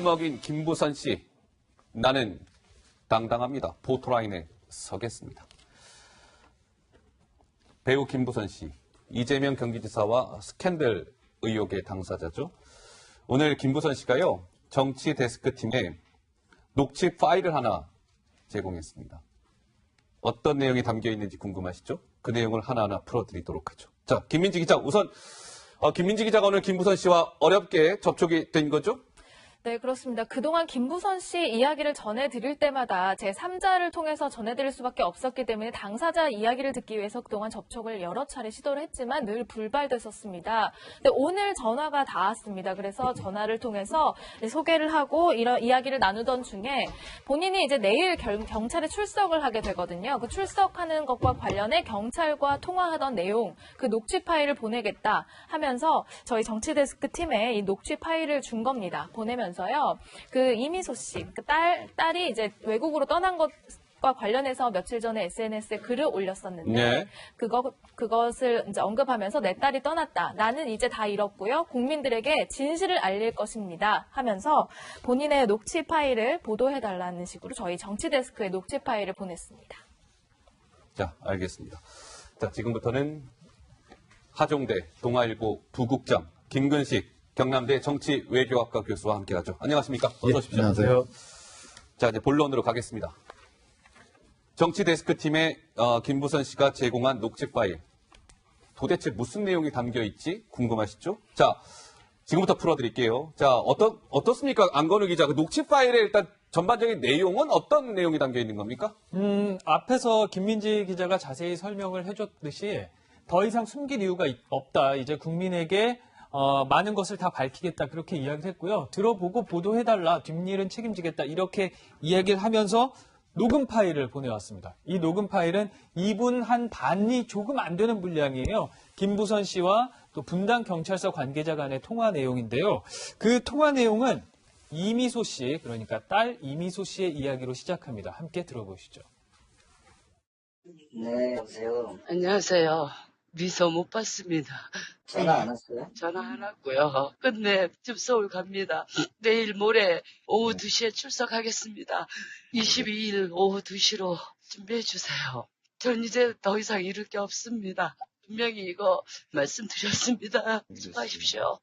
울먹인 김부선 씨, 나는 당당합니다. 포토라인에 서겠습니다. 배우 김부선 씨, 이재명 경기지사와 스캔들 의혹의 당사자죠. 오늘 김부선 씨가요, 정치 데스크 팀에 녹취 파일을 하나 제공했습니다. 어떤 내용이 담겨 있는지 궁금하시죠? 그 내용을 하나하나 풀어드리도록 하죠. 자, 김민지 기자, 우선 김민지 기자가 오늘 김부선 씨와 어렵게 접촉이 된 거죠? 네, 그렇습니다. 그동안 김부선 씨 이야기를 전해드릴 때마다 제3자를 통해서 전해드릴 수밖에 없었기 때문에 당사자 이야기를 듣기 위해서 그동안 접촉을 여러 차례 시도를 했지만 늘 불발됐었습니다. 근데 오늘 전화가 닿았습니다. 그래서 전화를 통해서 소개를 하고 이런 이야기를 나누던 중에 본인이 이제 내일 경찰에 출석을 하게 되거든요. 그 출석하는 것과 관련해 경찰과 통화하던 내용, 그 녹취 파일을 보내겠다 하면서 저희 정치데스크 팀에 이 녹취 파일을 준 겁니다. 보내면서요. 그 이미소 씨, 그 딸이 이제 외국으로 떠난 것과 관련해서 며칠 전에 SNS에 글을 올렸었는데 네. 그것을 이제 언급하면서 내 딸이 떠났다. 나는 이제 다 잃었고요. 국민들에게 진실을 알릴 것입니다. 하면서 본인의 녹취 파일을 보도해달라는 식으로 저희 정치데스크에 녹취 파일을 보냈습니다. 자, 알겠습니다. 자, 지금부터는 하종대 동아일보 부국장 김근식 경남대 정치외교학과 교수와 함께하죠. 안녕하십니까? 어서 오십시오. 안녕하세요. 자, 이제 본론으로 가겠습니다. 정치데스크팀에 김부선 씨가 제공한 녹취 파일. 도대체 무슨 내용이 담겨 있지 궁금하시죠? 자, 지금부터 풀어드릴게요. 자, 어떻습니까? 안건우 기자, 그 녹취 파일의 일단 전반적인 내용은 어떤 내용이 담겨 있는 겁니까? 앞에서 김민지 기자가 자세히 설명을 해줬듯이 더 이상 숨길 이유가 없다. 이제 국민에게 많은 것을 다 밝히겠다. 그렇게 이야기를 했고요. 들어보고 보도해달라. 뒷일은 책임지겠다. 이렇게 이야기를 하면서 녹음 파일을 보내왔습니다. 이 녹음 파일은 2분 한 반이 조금 안 되는 분량이에요. 김부선 씨와 또 분당 경찰서 관계자 간의 통화 내용인데요. 그 통화 내용은 이미소 씨, 그러니까 딸 이미소 씨의 이야기로 시작합니다. 함께 들어보시죠. 네, 여보세요. 안녕하세요. 미소 못 받습니다. 전화 안 왔어요? 전화 안 왔고요. 끝내 지금 서울 갑니다. 내일 모레 오후 2시에 출석하겠습니다. 22일 오후 2시로 준비해 주세요. 전 이제 더 이상 이룰 게 없습니다. 분명히 이거 말씀드렸습니다. 수고하십시오.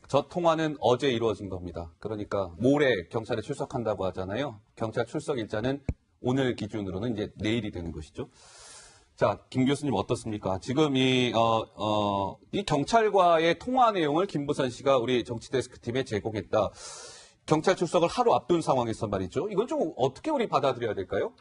저 통화는 어제 이루어진 겁니다. 그러니까 모레 경찰에 출석한다고 하잖아요. 경찰 출석 일자는 오늘 기준으로는 이제 내일이 되는 것이죠. 자, 김 교수님 어떻습니까? 지금 이 경찰과의 통화 내용을 김부선 씨가 우리 정치데스크팀에 제공했다. 경찰 출석을 하루 앞둔 상황에서 말이죠. 이건 좀 어떻게 우리 받아들여야 될까요?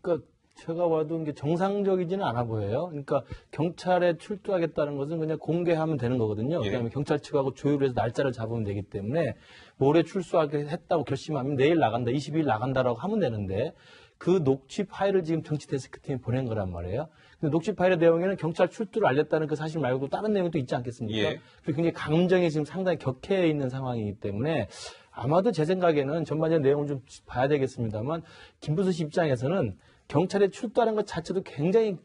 그러니까 제가 봐도 이게 정상적이지는 않아 보여요. 그러니까 경찰에 출두하겠다는 것은 그냥 공개하면 되는 거거든요. 예. 그다음에 경찰 측하고 조율을 해서 날짜를 잡으면 되기 때문에 모레 출두하겠다고 결심하면 내일 나간다, 22일 나간다라고 하면 되는데 그 녹취 파일을 지금 정치 데스크팀에 보낸 거란 말이에요. 근데 녹취 파일의 내용에는 경찰 출두를 알렸다는 그 사실 말고 다른 내용도 있지 않겠습니까? 예. 그리고 굉장히 감정이 지금 상당히 격해 있는 상황이기 때문에 아마도 제 생각에는 전반적인 내용을 좀 봐야 되겠습니다만 김부선 씨 입장에서는 경찰에 출두하는 것 자체도 굉장히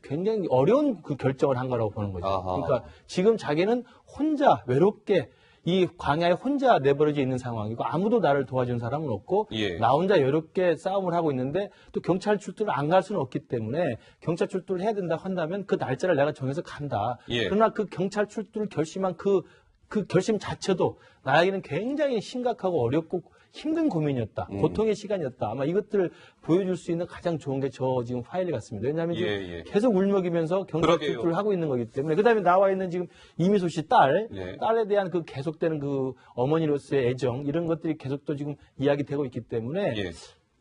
어려운 그 결정을 한 거라고 보는 거죠. 아하. 그러니까 지금 자기는 혼자 외롭게 이 광야에 혼자 내버려져 있는 상황이고 아무도 나를 도와주는 사람은 없고 예. 나 혼자 외롭게 싸움을 하고 있는데 또 경찰 출두를 안 갈 수는 없기 때문에 경찰 출두를 해야 된다 한다면 그 날짜를 내가 정해서 간다. 예. 그러나 그 경찰 출두를 결심한 그 결심 자체도 나에게는 굉장히 심각하고 어렵고 힘든 고민이었다. 고통의 시간이었다. 아마 이것들을 보여줄 수 있는 가장 좋은 게 저 지금 파일 같습니다. 왜냐하면 지금 예. 계속 울먹이면서 경찰 그러게요. 출두를 하고 있는 거기 때문에 그다음에 나와 있는 지금 이미소 씨 딸, 네. 딸에 대한 그 계속되는 그 어머니로서의 애정 이런 것들이 계속 또 지금 이야기되고 있기 때문에 예.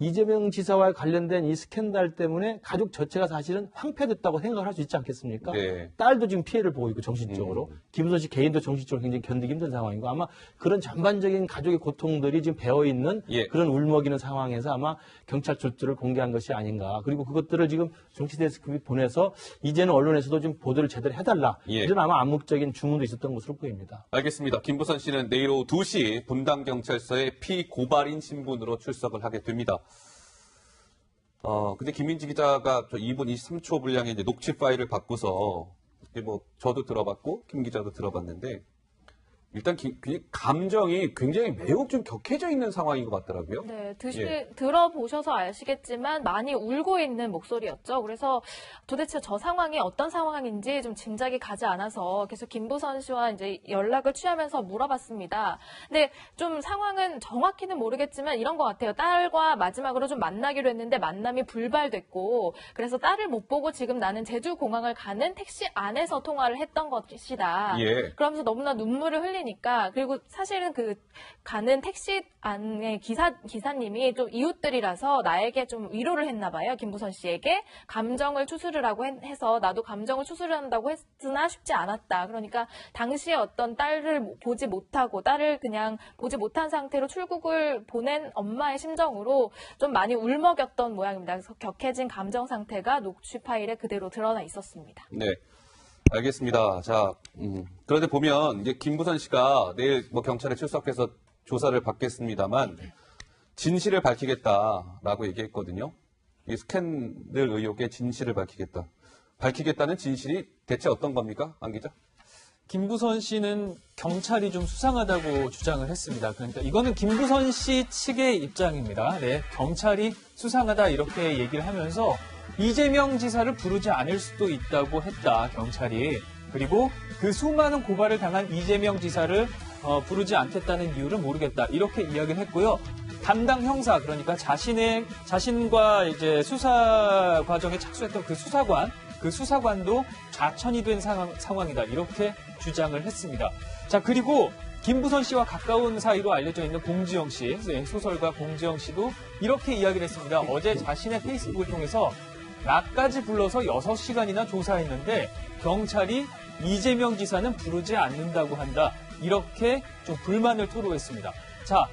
이재명 지사와 관련된 이 스캔들 때문에 가족 전체가 사실은 황폐됐다고 생각을 할 수 있지 않겠습니까? 네. 딸도 지금 피해를 보고 있고 정신적으로 김부선 씨 개인도 정신적으로 굉장히 견디기 힘든 상황이고 아마 그런 전반적인 가족의 고통들이 지금 배어 있는 예. 그런 울먹이는 상황에서 아마 경찰 출두를 공개한 것이 아닌가. 그리고 그것들을 지금 정치데스크에 보내서 이제는 언론에서도 좀 보도를 제대로 해달라. 예. 이런 아마 암묵적인 주문도 있었던 것으로 보입니다. 알겠습니다. 김부선 씨는 내일 오후 2시 분당경찰서에 피고발인 신분으로 출석을 하게 됩니다. 근데 김민지 기자가 저 2분 23초 분량의 이제 녹취 파일을 받고서, 이게 뭐, 저도 들어봤고, 김 기자도 들어봤는데, 일단 감정이 굉장히 매우 좀 격해져 있는 상황인 것 같더라고요. 네, 예. 들어보셔서 아시겠지만 많이 울고 있는 목소리였죠. 그래서 도대체 저 상황이 어떤 상황인지 좀 짐작이 가지 않아서 계속 김부선 씨와 이제 연락을 취하면서 물어봤습니다. 근데 좀 상황은 정확히는 모르겠지만 이런 것 같아요. 딸과 마지막으로 좀 만나기로 했는데 만남이 불발됐고, 그래서 딸을 못 보고 지금 나는 제주공항을 가는 택시 안에서 통화를 했던 것이다. 예. 그러면서 너무나 눈물을 흘리니까, 그리고 사실은 그 가는 택시 안에 기사님이 좀 이웃들이라서 나에게 좀 위로를 했나 봐요. 김부선 씨에게 감정을 추스르라고 해서 나도 감정을 추스른다고 했으나 쉽지 않았다. 그러니까 당시에 어떤 딸을 보지 못하고 딸을 그냥 보지 못한 상태로 출국을 보낸 엄마의 심정으로 좀 많이 울먹였던 모양입니다. 그래서 격해진 감정 상태가 녹취 파일에 그대로 드러나 있었습니다. 네. 알겠습니다. 자, 그런데 보면 이제 김부선 씨가 내일 뭐 경찰에 출석해서 조사를 받겠습니다만 진실을 밝히겠다라고 얘기했거든요. 이 스캔들 의혹의 진실을 밝히겠다. 밝히겠다는 진실이 대체 어떤 겁니까? 안 기자? 김부선 씨는 경찰이 좀 수상하다고 주장을 했습니다. 그러니까 이거는 김부선 씨 측의 입장입니다. 네, 경찰이 수상하다 이렇게 얘기를 하면서 이재명 지사를 부르지 않을 수도 있다고 했다, 경찰이. 그리고 그 수많은 고발을 당한 이재명 지사를 부르지 않겠다는 이유를 모르겠다, 이렇게 이야기를 했고요. 담당 형사, 그러니까 자신과 이제 수사 과정에 착수했던 그 수사관도 좌천이 된 상황이다, 이렇게 주장을 했습니다. 자, 그리고 김부선 씨와 가까운 사이로 알려져 있는 공지영 씨, 소설가 공지영 씨도 이렇게 이야기를 했습니다. 어제 자신의 페이스북을 통해서 나까지 불러서 6시간이나 조사했는데 경찰이 이재명 지사는 부르지 않는다고 한다, 이렇게 좀 불만을 토로했습니다. 자,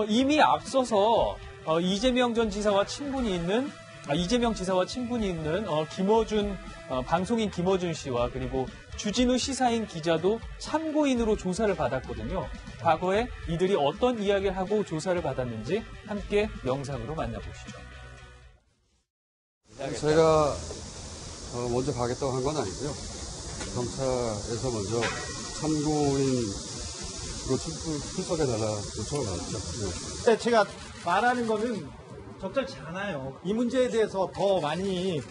이미 앞서서 이재명 지사와 친분이 있는 김어준 방송인 김어준 씨와 그리고 주진우 시사인 기자도 참고인으로 조사를 받았거든요. 과거에 이들이 어떤 이야기를 하고 조사를 받았는지 함께 영상으로 만나보시죠. 제가 먼저 가겠다고 한 건 아니고요. 경찰에서 먼저 참고인으로 출석해달라 요청을 받았죠. 네. 네, 제가 말하는 거는 적절치 않아요. 이 문제에 대해서 더 많이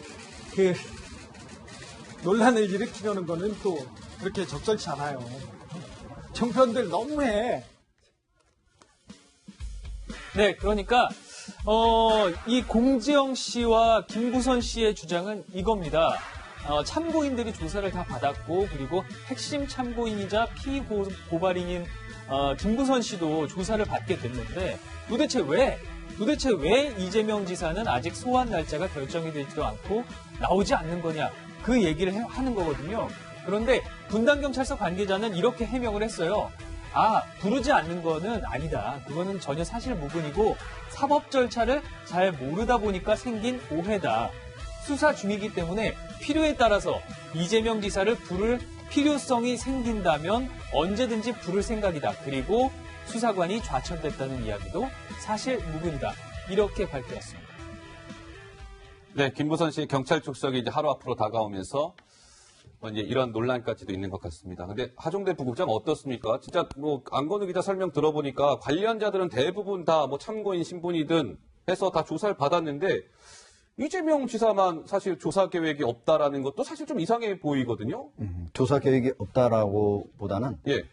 논란을 일으키려는 거는 또 그렇게 적절치 않아요. 정편들 너무해. 네, 그러니까 이 공지영 씨와 김부선 씨의 주장은 이겁니다. 참고인들이 조사를 다 받았고, 그리고 핵심 참고인이자 피고발인인 김부선 씨도 조사를 받게 됐는데 도대체 왜 이재명 지사는 아직 소환 날짜가 결정이 되지도 않고 나오지 않는 거냐, 그 얘기를 하는 거거든요. 그런데 분당경찰서 관계자는 이렇게 해명을 했어요. 부르지 않는 거는 아니다. 그거는 전혀 사실 무근이고 사법 절차를 잘 모르다 보니까 생긴 오해다. 수사 중이기 때문에 필요에 따라서 이재명 지사를 부를 필요성이 생긴다면 언제든지 부를 생각이다. 그리고 수사관이 좌천됐다는 이야기도 사실 무근이다, 이렇게 밝혔습니다. 네, 김부선 씨 경찰 출석이 이제 하루 앞으로 다가오면서 이제 이런 논란까지도 있는 것 같습니다. 근데 하종대 부국장 어떻습니까? 진짜 뭐 안건우 기자 설명 들어보니까 관련자들은 대부분 다 뭐 참고인 신분이든 해서 다 조사를 받았는데 이재명 지사만 사실 조사 계획이 없다라는 것도 사실 좀 이상해 보이거든요. 조사 계획이 없다라고 보다는 예.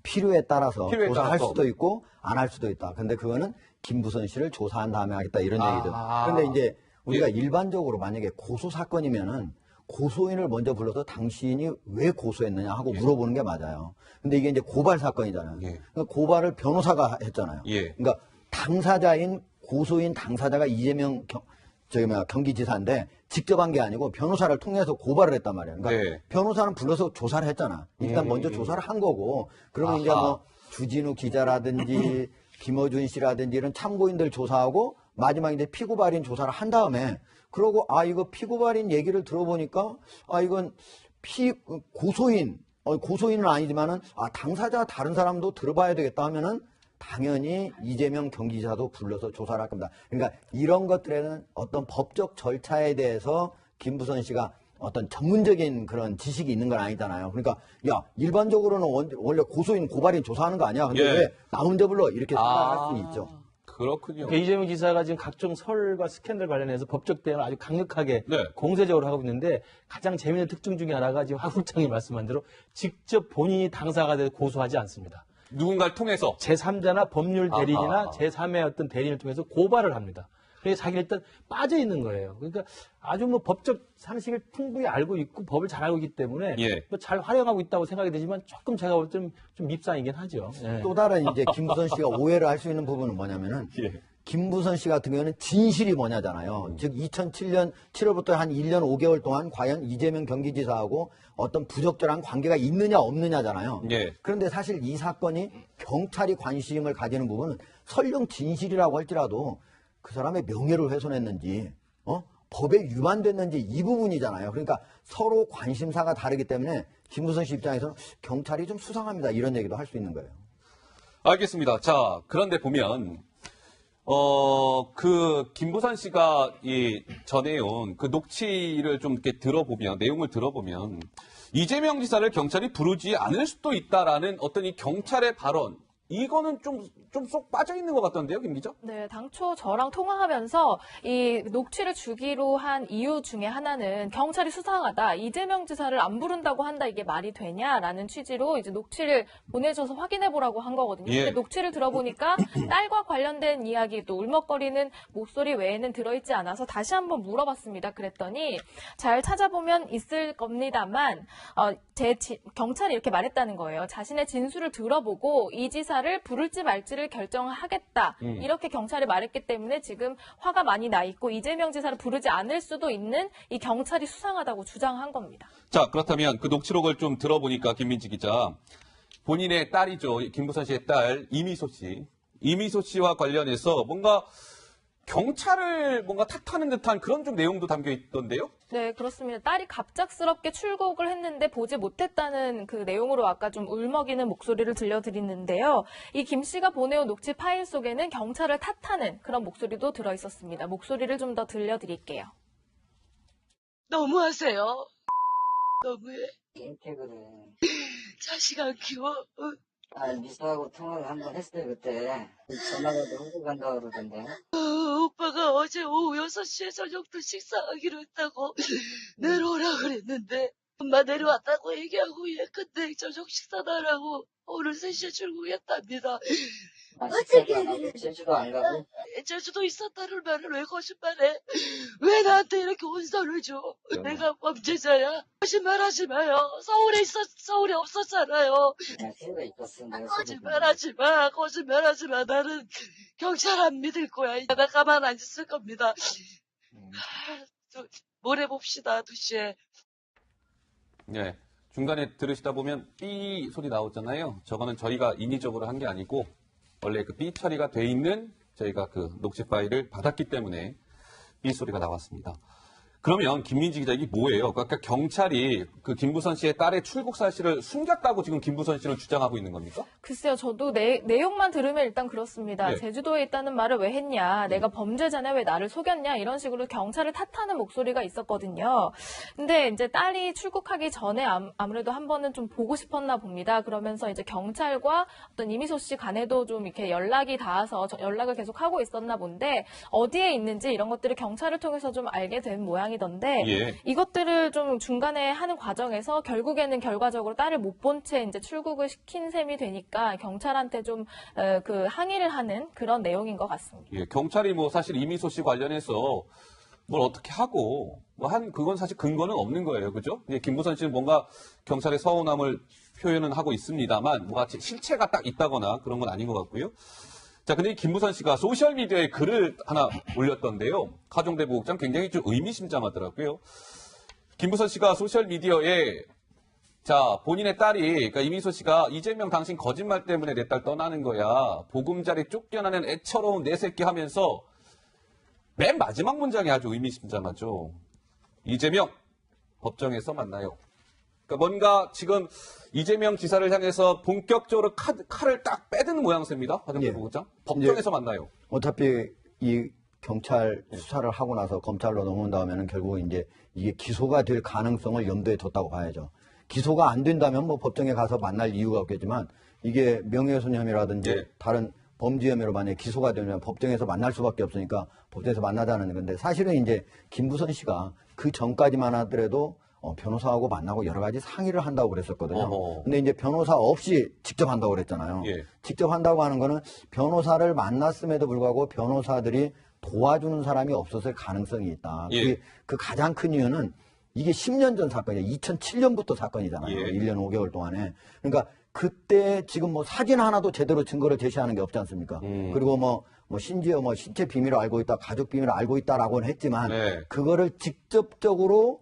필요에 따라서 조사할 따라서. 수도 있고 안 할 수도 있다. 근데 그거는 김부선 씨를 조사한 다음에 하겠다, 이런 얘기들. 그런데 이제 우리가 일반적으로 만약에 고소 사건이면은 고소인을 먼저 불러서 당신이 왜 고소했느냐 하고 물어보는 게 맞아요. 근데 이게 이제 고발 사건이잖아요. 그러니까 고발을 변호사가 했잖아요. 그러니까 당사자인 고소인 당사자가 이재명 경기지사인데 직접 한 게 아니고 변호사를 통해서 고발을 했단 말이에요. 그러니까 변호사는 불러서 조사를 했잖아. 일단 먼저 조사를 한 거고, 그러면 이제 뭐 주진우 기자라든지 김어준 씨라든지 이런 참고인들 조사하고 마지막에 이제 피고발인 조사를 한 다음에, 그러고 이거 피고발인 얘기를 들어보니까 이건 고소인은 아니지만은 당사자 다른 사람도 들어봐야 되겠다 하면은 당연히 이재명 경기지사도 불러서 조사를 할 겁니다. 그러니까 이런 것들에는 어떤 법적 절차에 대해서 김부선 씨가 어떤 전문적인 그런 지식이 있는 건 아니잖아요. 그러니까 야 일반적으로는 원래 고소인 고발인 조사하는 거 아니야. 근데 예. 왜 나 혼자 불러 이렇게 생각할 수는 있죠. 그렇군요. 그러니까 이재명 지사가 지금 각종 설과 스캔들 관련해서 법적 대응을 아주 강력하게 네. 공세적으로 하고 있는데 가장 재미있는 특징 중에 하나가 지금 하 국장이 말씀한 대로 직접 본인이 당사가 돼서 고소하지 않습니다. 누군가를 통해서. 제3자나 법률 대리인이나 아하. 제3의 어떤 대리인을 통해서 고발을 합니다. 그래서 자기는 일단 빠져 있는 거예요. 그러니까 아주 뭐 법적 상식을 충분히 알고 있고 법을 잘 알고 있기 때문에 예. 뭐잘 활용하고 있다고 생각이 되지만 조금 제가 볼 때 좀 밉상이긴 하죠. 예. 또 다른 이제 김부선 씨가 오해를 할 수 있는 부분은 뭐냐면은 예. 김부선 씨 같은 경우는 진실이 뭐냐잖아요. 즉 2007년 7월부터 한 1년 5개월 동안 과연 이재명 경기지사하고 어떤 부적절한 관계가 있느냐 없느냐잖아요. 예. 그런데 사실 이 사건이 경찰이 관심을 가지는 부분은 설령 진실이라고 할지라도 그 사람의 명예를 훼손했는지 법에 위반됐는지 이 부분이잖아요. 그러니까 서로 관심사가 다르기 때문에 김부선 씨 입장에서는 경찰이 좀 수상합니다. 이런 얘기도 할 수 있는 거예요. 알겠습니다. 자, 그런데 보면, 김부선 씨가 전해온 그 녹취를 좀 이렇게 들어보면, 내용을 들어보면, 이재명 지사를 경찰이 부르지 않을 수도 있다라는 어떤 이 경찰의 발언, 이거는 좀 쏙 빠져 있는 것 같던데요, 김 기자? 네, 당초 저랑 통화하면서 이 녹취를 주기로 한 이유 중에 하나는 경찰이 수상하다, 이재명 지사를 안 부른다고 한다, 이게 말이 되냐라는 취지로 이제 녹취를 보내줘서 확인해보라고 한 거거든요. 예. 근데 녹취를 들어보니까 딸과 관련된 이야기, 또 울먹거리는 목소리 외에는 들어있지 않아서 다시 한번 물어봤습니다. 그랬더니 잘 찾아보면 있을 겁니다만 경찰이 이렇게 말했다는 거예요. 자신의 진술을 들어보고 이 지사를 부를지 말지를 결정하겠다. 이렇게 경찰이 말했기 때문에 지금 화가 많이 나 있고 이재명 지사를 부르지 않을 수도 있는 이 경찰이 수상하다고 주장한 겁니다. 자, 그렇다면 그 녹취록을 좀 들어보니까 김민지 기자, 본인의 딸이죠. 김부선 씨의 딸 이미소 씨. 이미소 씨와 관련해서 뭔가 경찰을 뭔가 탓하는 듯한 그런 좀 내용도 담겨 있던데요? 네, 그렇습니다. 딸이 갑작스럽게 출국을 했는데 보지 못했다는 그 내용으로 아까 좀 울먹이는 목소리를 들려드리는데요. 이 김 씨가 보내온 녹취 파일 속에는 경찰을 탓하는 그런 목소리도 들어있었습니다. 목소리를 좀 더 들려드릴게요. 너무하세요. 너무해. 인택을 자식 안 키워. 미수하고 통화를 한번 했어요. 그때 전화가 한국 간다고 그러던데. 오빠가 어제 오후 6시에 저녁도 식사하기로 했다고 내려오라 그랬는데 엄마 내려왔다고 얘기하고 근데 저녁 식사도 하라고 오늘 3시에 출국했답니다. 어떻게 제주도 안 가고? 제주도 있었다는 말을 왜 거짓말해? 왜 나한테 이렇게 혼선을 줘? 내가 범죄자야? 거짓말하지 마요. 서울에 없었잖아요. 서울에 있었어. 거짓말하지 마. 나는 경찰 안 믿을 거야. 나 가만 안 있을 겁니다. 모레 봅시다. 2시에. 네. 중간에 들으시다 보면 삐 소리 나오잖아요. 저거는 저희가 인위적으로 한 게 아니고 원래 그 삐 처리가 돼 있는 저희가 그 녹취 파일을 받았기 때문에 삐 소리가 나왔습니다. 그러면 김민지 기자 이게 뭐예요? 그러니까 경찰이 그 김부선 씨의 딸의 출국 사실을 숨겼다고 지금 김부선 씨를 주장하고 있는 겁니까? 글쎄요, 저도 내용만 들으면 일단 그렇습니다. 네. 제주도에 있다는 말을 왜 했냐, 내가 범죄자냐, 왜 나를 속였냐, 이런 식으로 경찰을 탓하는 목소리가 있었거든요. 근데 이제 딸이 출국하기 전에 아무래도 한 번은 좀 보고 싶었나 봅니다. 그러면서 이제 경찰과 어떤 이미소 씨 간에도 좀 이렇게 연락이 닿아서 연락을 계속 하고 있었나 본데 어디에 있는지 이런 것들을 경찰을 통해서 좀 알게 된 모양이던데 예. 이것들을 좀 중간에 하는 과정에서 결국에는 결과적으로 딸을 못 본 채 이제 출국을 시킨 셈이 되니까 경찰한테 좀 그 항의를 하는 그런 내용인 것 같습니다. 예, 경찰이 뭐 사실 이미소 씨 관련해서 뭘 어떻게 하고 그건 사실 근거는 없는 거예요. 그죠? 예, 김부선 씨는 뭔가 경찰의 서운함을 표현은 하고 있습니다만 뭐가 실체가 딱 있다거나 그런 건 아닌 것 같고요. 자, 근데 이 김부선 씨가 소셜미디어에 글을 하나 올렸던데요. 하종대 부국장 굉장히 좀 의미심장하더라고요. 김부선 씨가 소셜미디어에 본인의 딸이, 그러니까 이미소 씨가 이재명 당신 거짓말 때문에 내 딸 떠나는 거야. 보금자리 쫓겨나는 애처로운 내 새끼 하면서 맨 마지막 문장이 아주 의미심장하죠. 이재명 법정에서 만나요. 그러니까 뭔가 지금 이재명 지사를 향해서 본격적으로 칼을 딱 빼드는 모양새입니다. 하정대 예. 부국장. 법정에서 만나요. 어차피 이 경찰 수사를 하고 나서 검찰로 넘어온 다음에는 결국 이제 이게 기소가 될 가능성을 염두에 뒀다고 봐야죠. 기소가 안 된다면 뭐 법정에 가서 만날 이유가 없겠지만 이게 명예훼손 혐의라든지 네. 다른 범죄 혐의로 만약에 기소가 되면 법정에서 만날 수밖에 없으니까 법정에서 만나자는 건데 사실은 이제 김부선 씨가 그 전까지만 하더라도 변호사하고 만나고 여러 가지 상의를 한다고 그랬었거든요. 어허. 근데 이제 변호사 없이 직접 한다고 그랬잖아요. 예. 직접 한다고 하는 거는 변호사를 만났음에도 불구하고 변호사들이 도와주는 사람이 없었을 가능성이 있다. 예. 그 가장 큰 이유는 이게 10년 전 사건이에요. 2007년부터 사건이잖아요. 예. 1년 5개월 동안에. 그러니까 그때 지금 뭐 사진 하나도 제대로 증거를 제시하는 게 없지 않습니까? 그리고 뭐 심지어 뭐 신체 비밀을 알고 있다, 가족 비밀을 알고 있다라고는 했지만 네. 그거를 직접적으로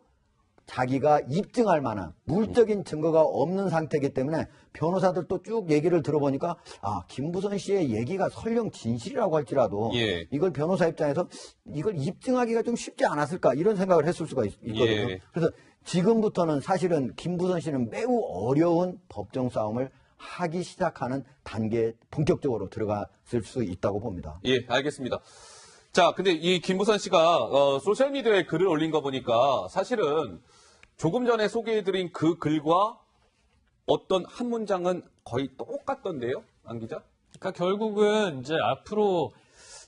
자기가 입증할 만한 물적인 증거가 없는 상태이기 때문에 변호사들도 쭉 얘기를 들어보니까 김부선 씨의 얘기가 설령 진실이라고 할지라도 예. 이걸 변호사 입장에서 이걸 입증하기가 좀 쉽지 않았을까 이런 생각을 했을 수가 있거든요. 예. 그래서 지금부터는 사실은 김부선 씨는 매우 어려운 법정 싸움을 하기 시작하는 단계에 본격적으로 들어갔을 수 있다고 봅니다. 예, 알겠습니다. 자, 근데 이 김부선 씨가 소셜미디어에 글을 올린 거 보니까 사실은 조금 전에 소개해드린 그 글과 어떤 한 문장은 거의 똑같던데요, 안 기자? 그러니까 결국은 이제 앞으로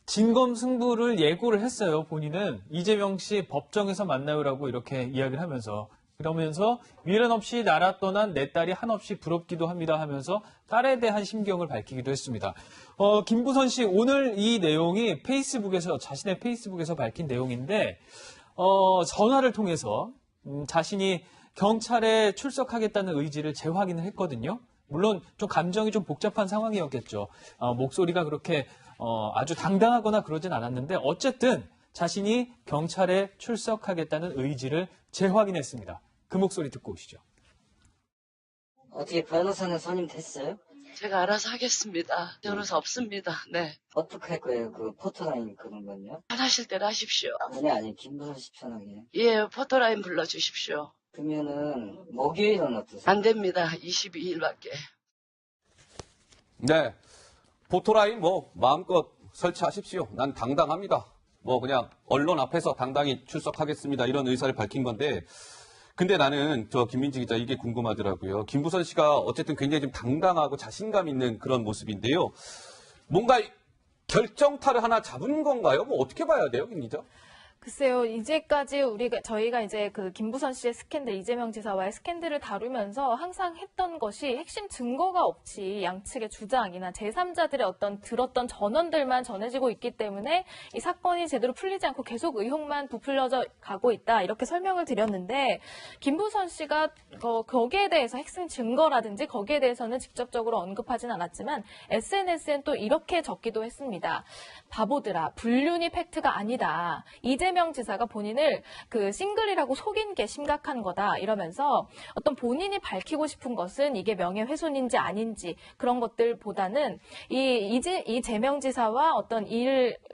진검승부를 예고를 했어요. 본인은 이재명 씨 법정에서 만나요라고 이렇게 이야기를 하면서 그러면서 미련 없이 나라 떠난 내 딸이 한없이 부럽기도 합니다 하면서 딸에 대한 심경을 밝히기도 했습니다. 김부선 씨 오늘 이 내용이 자신의 페이스북에서 밝힌 내용인데 전화를 통해서 자신이 경찰에 출석하겠다는 의지를 재확인을 했거든요. 물론 좀 감정이 좀 복잡한 상황이었겠죠. 목소리가 그렇게 아주 당당하거나 그러진 않았는데 어쨌든 자신이 경찰에 출석하겠다는 의지를 재확인했습니다. 그 목소리 듣고 오시죠. 어떻게 변호사는 선임됐어요? 제가 알아서 하겠습니다. 변호사 없습니다. 네. 어떻게 할 거예요? 그 포토라인 그런 건요? 하실 대로 하십시오. 아니 김부선 씨 편하게. 예, 포토라인 불러주십시오. 그러면은 목요일은 어떠세요? 안 됩니다. 22일밖에. 네. 포토라인 뭐 마음껏 설치하십시오. 난 당당합니다. 뭐 그냥 언론 앞에서 당당히 출석하겠습니다. 이런 의사를 밝힌 건데 근데 나는 김민지 기자 이게 궁금하더라고요. 김부선 씨가 어쨌든 굉장히 좀 당당하고 자신감 있는 그런 모습인데요. 뭔가 결정타를 하나 잡은 건가요? 뭐 어떻게 봐야 돼요, 김 기자? 글쎄요, 이제까지 저희가 이제 그 김부선 씨의 스캔들, 이재명 지사와의 스캔들을 다루면서 항상 했던 것이 핵심 증거가 없이 양측의 주장이나 제3자들의 어떤 들었던 전언들만 전해지고 있기 때문에 이 사건이 제대로 풀리지 않고 계속 의혹만 부풀려져 가고 있다. 이렇게 설명을 드렸는데, 김부선 씨가 거기에 대해서 핵심 증거라든지 거기에 대해서는 직접적으로 언급하진 않았지만 SNS엔 또 이렇게 적기도 했습니다. 바보들아, 불륜이 팩트가 아니다. 이재명 지사가 본인을 그 싱글이라고 속인 게 심각한 거다 이러면서 어떤 본인이 밝히고 싶은 것은 이게 명예훼손인지 아닌지 그런 것들보다는 이재명 지사와 어떤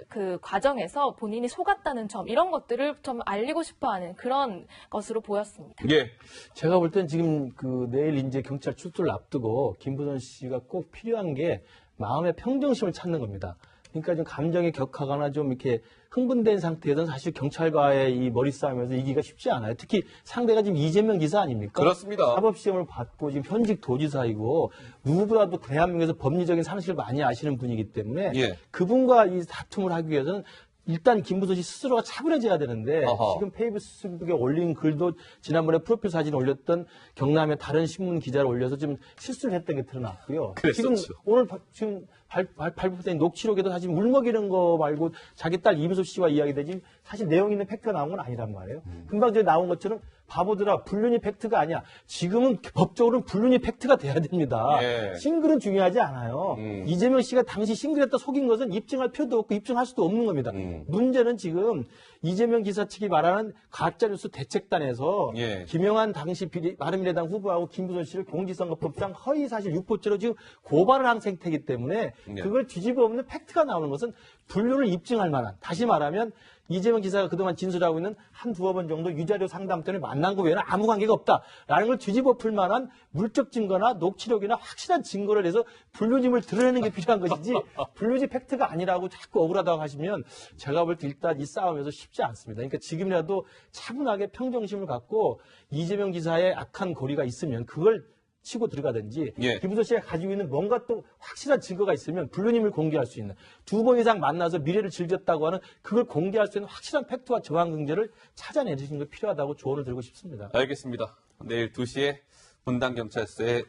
그 과정에서 본인이 속았다는 점 이런 것들을 좀 알리고 싶어하는 그런 것으로 보였습니다. 예. 제가 볼 땐 지금 내일 이제 경찰 출두를 앞두고 김부선 씨가 꼭 필요한 게 마음의 평정심을 찾는 겁니다. 그러니까 좀 감정이 격하거나 좀 이렇게 흥분된 상태에서는 사실 경찰과의 이 머리싸움에서 이기가 쉽지 않아요. 특히 상대가 지금 이재명 지사 아닙니까? 그렇습니다. 사법시험을 받고 지금 현직 도지사이고 누구보다도 대한민국에서 법리적인 상식을 많이 아시는 분이기 때문에 예. 그분과 이 다툼을 하기 위해서는 일단 김부선 씨 스스로가 차분해져야 되는데 어허. 지금 페이스북에 올린 글도 지난번에 프로필 사진 올렸던 경남의 다른 신문 기자를 올려서 좀 실수를 했던 게 드러났고요. 그랬었죠. 지금 오늘 지금 발표된 녹취록에도 사실 물먹이는 거 말고 자기 딸 이문섭 씨와 이야기되지 사실 내용 있는 팩트가 나온 건 아니란 말이에요. 금방 전에 나온 것처럼 바보들아 불륜이 팩트가 아니야. 지금은 법적으로는 불륜이 팩트가 돼야 됩니다. 예. 싱글은 중요하지 않아요. 이재명 씨가 당시 싱글했다 속인 것은 입증할 필요도 없고 입증할 수도 없는 겁니다. 문제는 지금 이재명 기사 측이 말하는 가짜뉴스 대책단에서 예. 김영한 당시 바른미래당 후보하고 김부선 씨를 공직선거법상 허위사실 유포죄로 지금 고발을 한 상태이기 때문에 예. 그걸 뒤집어 엎는 팩트가 나오는 것은 분류를 입증할 만한, 다시 말하면 이재명 지사가 그동안 진술하고 있는 한 두어 번 정도 유자료 상담 때문에 만난 거 외에는 아무 관계가 없다라는 걸 뒤집어 풀 만한 물적 증거나 녹취록이나 확실한 증거를 내서 분류짐을 드러내는 게 필요한 것이지 분류지 팩트가 아니라고 자꾸 억울하다고 하시면 제가 볼 때 일단 이 싸움에서 쉽지 않습니다. 그러니까 지금이라도 차분하게 평정심을 갖고 이재명 지사의 악한 고리가 있으면 그걸 치고 들어가든지 예. 김부선 씨가 가지고 있는 뭔가 또 확실한 증거가 있으면 불륜임을 공개할 수 있는, 두 번 이상 만나서 미래를 즐겼다고 하는 그걸 공개할 수 있는 확실한 팩트와 정황 근거를 찾아내시는 게 필요하다고 조언을 드리고 싶습니다. 알겠습니다. 내일 2시에 분당경찰서에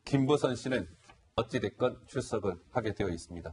김부선 씨는 어찌됐건 출석을 하게 되어 있습니다.